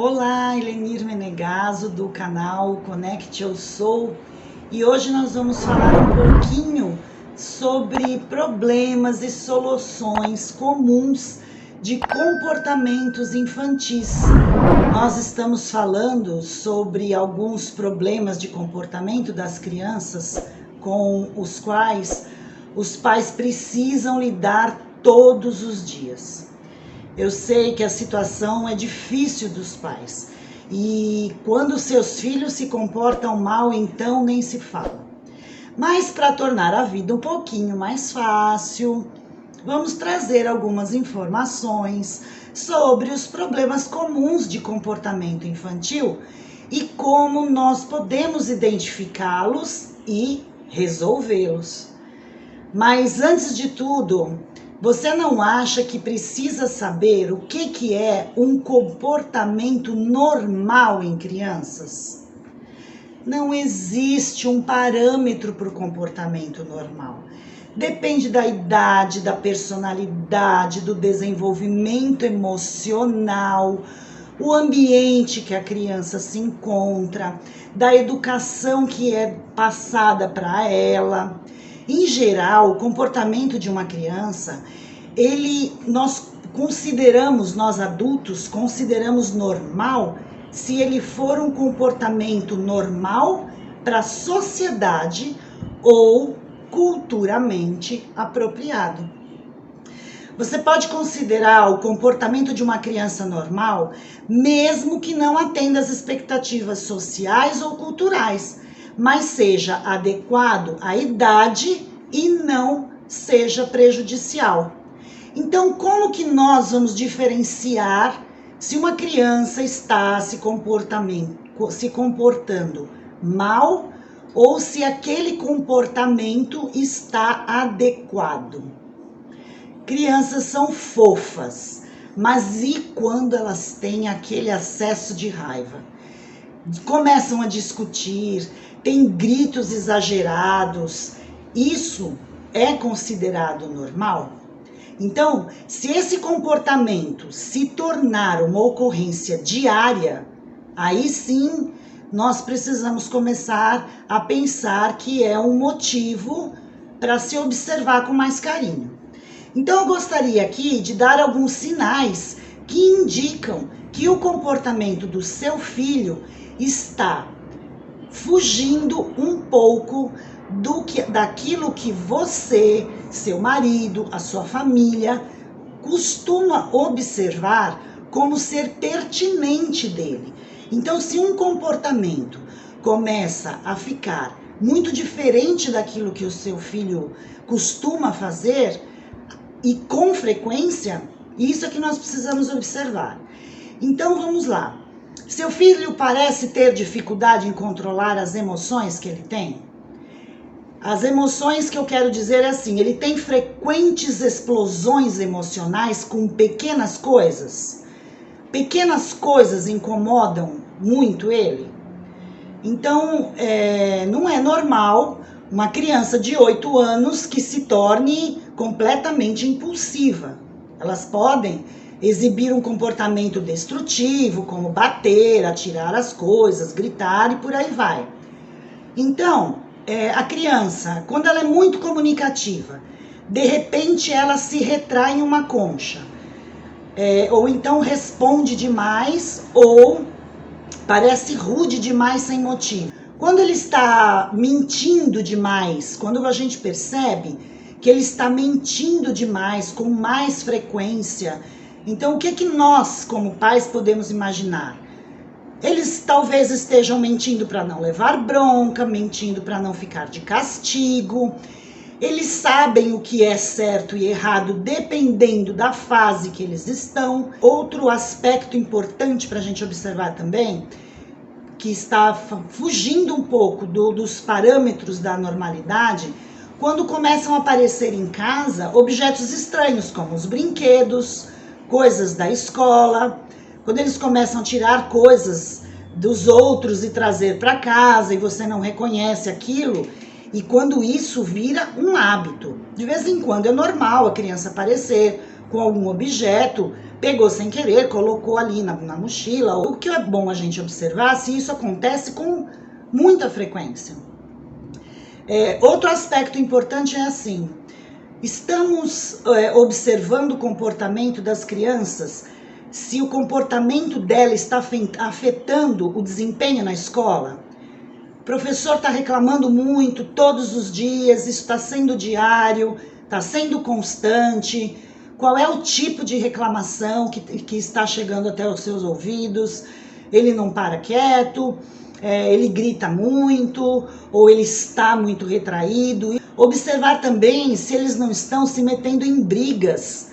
Olá, Helenir Menegaso do canal Conecte Eu Sou, e hoje nós vamos falar um pouquinho sobre problemas e soluções comuns de comportamentos infantis. Nós estamos falando sobre alguns problemas de comportamento das crianças com os quais os pais precisam lidar todos os dias. Eu sei que a situação é difícil dos pais e quando seus filhos se comportam mal, então nem se fala. Mas para tornar a vida um pouquinho mais fácil, vamos trazer algumas informações sobre os problemas comuns de comportamento infantil e como nós podemos identificá-los e resolvê-los. Mas antes de tudo, você não acha que precisa saber o que é um comportamento normal em crianças? Não existe um parâmetro para o comportamento normal. Depende da idade, da personalidade, do desenvolvimento emocional, o ambiente que a criança se encontra, da educação que é passada para ela. Em geral, o comportamento de uma criança, nós adultos consideramos normal se ele for um comportamento normal para a sociedade ou culturalmente apropriado. Você pode considerar o comportamento de uma criança normal, mesmo que não atenda às expectativas sociais ou culturais, mas seja adequado à idade e não seja prejudicial. Então, como que nós vamos diferenciar se uma criança está se comportando mal ou se aquele comportamento está adequado? Crianças são fofas, mas e quando elas têm aquele acesso de raiva? Começam a discutir, tem gritos exagerados, isso é considerado normal? Então, se esse comportamento se tornar uma ocorrência diária, aí sim nós precisamos começar a pensar que é um motivo para se observar com mais carinho. Então, eu gostaria aqui de dar alguns sinais que indicam que o comportamento do seu filho está fugindo um pouco daquilo que você, seu marido, a sua família costuma observar como ser pertinente dele. Então, se um comportamento começa a ficar muito diferente daquilo que o seu filho costuma fazer e com frequência, isso é que nós precisamos observar. Então, vamos lá. Seu filho parece ter dificuldade em controlar as emoções que ele tem? As emoções que eu quero dizer é assim, ele tem frequentes explosões emocionais com pequenas coisas? Pequenas coisas incomodam muito ele? Então, não é normal uma criança de 8 anos que se torne completamente impulsiva. Elas podem exibir um comportamento destrutivo, como bater, atirar as coisas, gritar e por aí vai. Então, a criança, quando ela é muito comunicativa, de repente ela se retrai em uma concha, ou então responde demais, ou parece rude demais sem motivo. Quando ele está mentindo demais, quando a gente percebe que ele está mentindo demais, com mais frequência, então o que nós, como pais, podemos imaginar? Eles talvez estejam mentindo para não levar bronca, mentindo para não ficar de castigo. Eles sabem o que é certo e errado, dependendo da fase que eles estão. Outro aspecto importante para a gente observar também, que está fugindo um pouco dos parâmetros da normalidade, quando começam a aparecer em casa objetos estranhos, como os brinquedos, coisas da escola, quando eles começam a tirar coisas dos outros e trazer para casa e você não reconhece aquilo, e quando isso vira um hábito. De vez em quando é normal a criança aparecer com algum objeto, pegou sem querer, colocou ali na mochila. O que é bom a gente observar se isso acontece com muita frequência. Outro aspecto importante é assim, estamos observando o comportamento das crianças, se o comportamento dela está afetando o desempenho na escola. O professor está reclamando muito todos os dias, isso está sendo diário, está sendo constante. Qual é o tipo de reclamação que está chegando até os seus ouvidos? Ele não para quieto, ele grita muito, ou ele está muito retraído. Observar também se eles não estão se metendo em brigas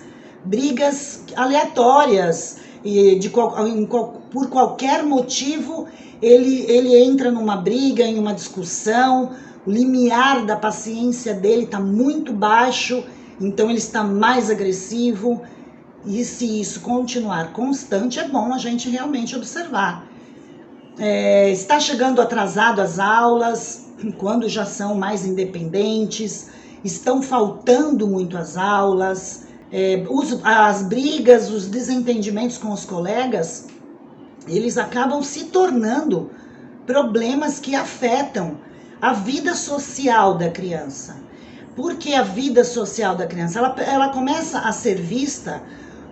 aleatórias, e por qualquer motivo ele entra numa briga, em uma discussão, o limiar da paciência dele está muito baixo, então ele está mais agressivo, e se isso continuar constante, é bom a gente realmente observar. Está chegando atrasado às aulas, quando já são mais independentes, estão faltando muito às aulas, as brigas, os desentendimentos com os colegas, eles acabam se tornando problemas que afetam a vida social da criança. Porque a vida social da criança, ela começa a ser vista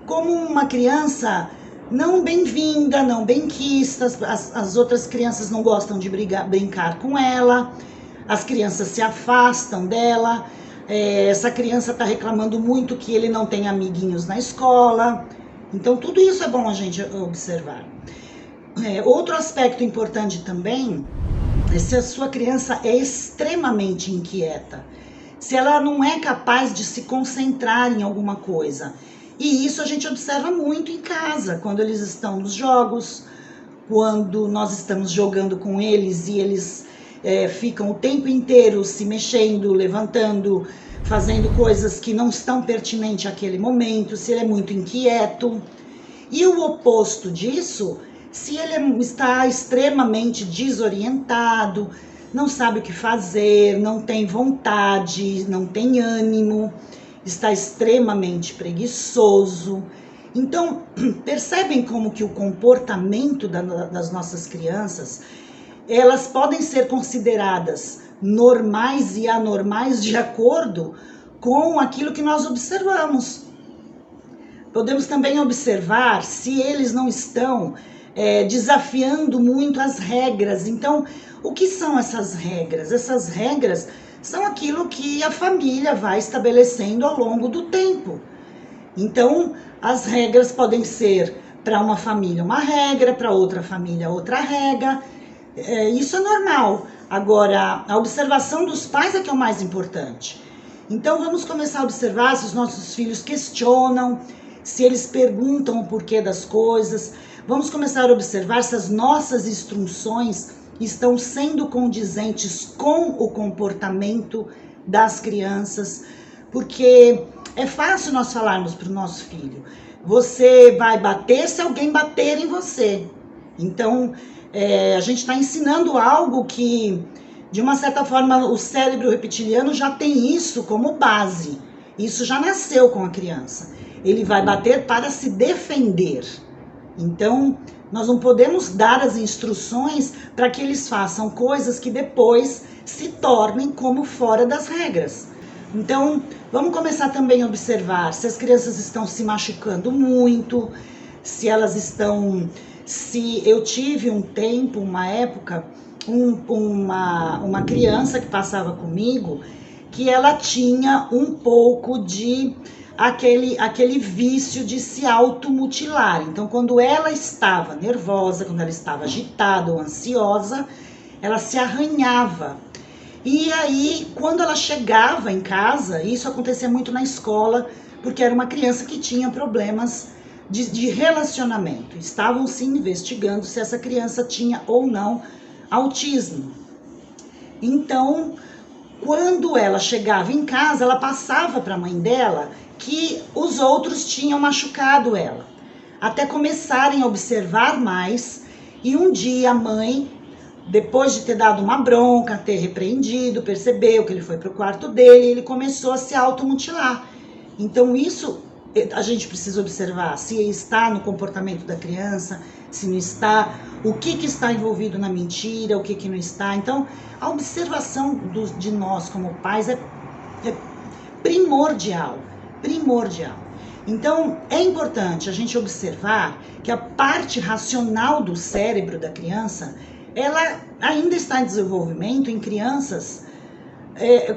como uma criança não bem-vinda, não bem-quista, as outras crianças não gostam de brincar com ela, as crianças se afastam dela, essa criança está reclamando muito que ele não tem amiguinhos na escola. Então tudo isso é bom a gente observar. Outro aspecto importante também é se a sua criança é extremamente inquieta, se ela não é capaz de se concentrar em alguma coisa. E isso a gente observa muito em casa, quando eles estão nos jogos, quando nós estamos jogando com eles e eles ficam o tempo inteiro se mexendo, levantando, fazendo coisas que não estão pertinentes àquele momento, se ele é muito inquieto. E o oposto disso, se ele está extremamente desorientado, não sabe o que fazer, não tem vontade, não tem ânimo, está extremamente preguiçoso. Então, percebem como que o comportamento das nossas crianças, elas podem ser consideradas normais e anormais de acordo com aquilo que nós observamos. Podemos também observar se eles não estão desafiando muito as regras. Então, o que são essas regras? Essas regras são aquilo que a família vai estabelecendo ao longo do tempo. Então, as regras podem ser para uma família uma regra, para outra família outra regra. Isso é normal. Agora, a observação dos pais é que é o mais importante. Então, vamos começar a observar se os nossos filhos questionam, se eles perguntam o porquê das coisas. Vamos começar a observar se as nossas instruções estão sendo condizentes com o comportamento das crianças, porque é fácil nós falarmos para o nosso filho: você vai bater se alguém bater em você. Então, a gente está ensinando algo que, de uma certa forma, o cérebro reptiliano já tem isso como base. Isso já nasceu com a criança. Ele vai bater para se defender. Então, nós não podemos dar as instruções para que eles façam coisas que depois se tornem como fora das regras. Então, vamos começar também a observar se as crianças estão se machucando muito, se elas estão... Se eu tive um tempo, uma época, uma criança que passava comigo, que ela tinha um pouco de aquele vício de se automutilar. Então, quando ela estava nervosa, quando ela estava agitada ou ansiosa, ela se arranhava. E aí, quando ela chegava em casa, isso acontecia muito na escola, porque era uma criança que tinha problemas de relacionamento. Estavam se investigando se essa criança tinha ou não autismo. Então, quando ela chegava em casa, ela passava para a mãe dela que os outros tinham machucado ela, até começarem a observar mais. E um dia a mãe, depois de ter dado uma bronca, ter repreendido, percebeu que ele foi para o quarto dele e ele começou a se automutilar. Então isso a gente precisa observar se está no comportamento da criança, se não está, o que está envolvido na mentira, o que não está. Então, a observação de nós como pais é primordial, primordial. Então, é importante a gente observar que a parte racional do cérebro da criança, ela ainda está em desenvolvimento em crianças.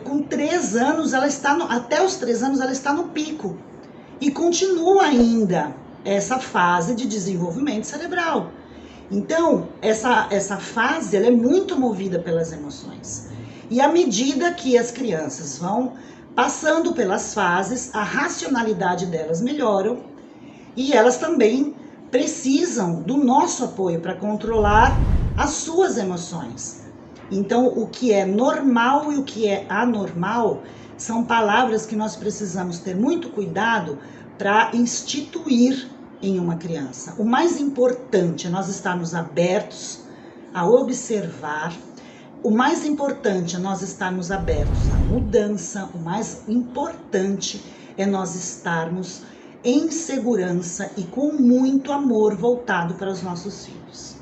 Com 3 anos, até os 3 anos, ela está no pico. E continua ainda essa fase de desenvolvimento cerebral. Então, essa fase ela é muito movida pelas emoções. E à medida que as crianças vão passando pelas fases, a racionalidade delas melhora e elas também precisam do nosso apoio para controlar as suas emoções. Então, o que é normal e o que é anormal são palavras que nós precisamos ter muito cuidado para instituir em uma criança. O mais importante é nós estarmos abertos a observar. O mais importante é nós estarmos abertos à mudança. O mais importante é nós estarmos em segurança e com muito amor voltado para os nossos filhos.